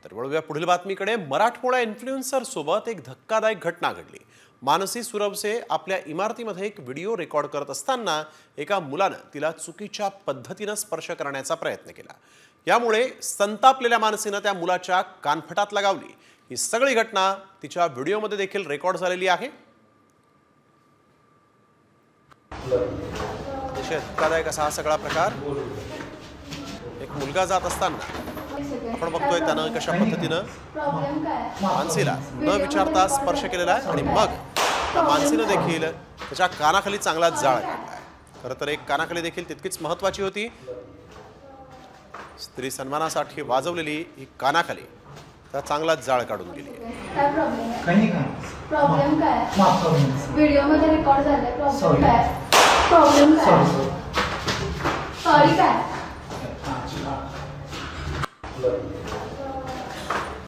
तर वळूया पुढील बातमीकडे। मराठमोळ्या इन्फ्लुएन्सर सोबत एक धक्कादायक घटना घडली। मानसी सुरवसे आपल्या इमारतीमध्ये एक व्हिडिओ रेकॉर्ड करत असताना एका मुलानं तिला चुकीच्या पद्धतीने स्पर्श करण्याचा प्रयत्न केला। यामुळे संतापलेल्या मानसीने त्या मुलाच्या कानफटात लगावली। ही सगळी घटना तिच्या व्हिडिओमध्ये देखील रेकॉर्ड झालेली आहे। धक्कादायक असा हा सगळा प्रकार। एक मुलगा जात असताना आपण बघतोय त्यानं कशा पद्धतीनं मानसीला न विचारता स्पर्श केलेला आहे आणि मग मानसीने देखील त्याच्या कानाखाली चांगला जाळ काढलाय। खरं तर एक कानाखाली देखील तितकीच महत्त्वाची होती। स्त्री सन्मानासाठी वाजवलेली ही कानाखाली त्या चांगला जाळ काढून गेली। प्रॉब्लेम काय व्हिडिओ मध्ये रेकॉर्ड झालाय। प्रॉब्लेम काय सॉरी काय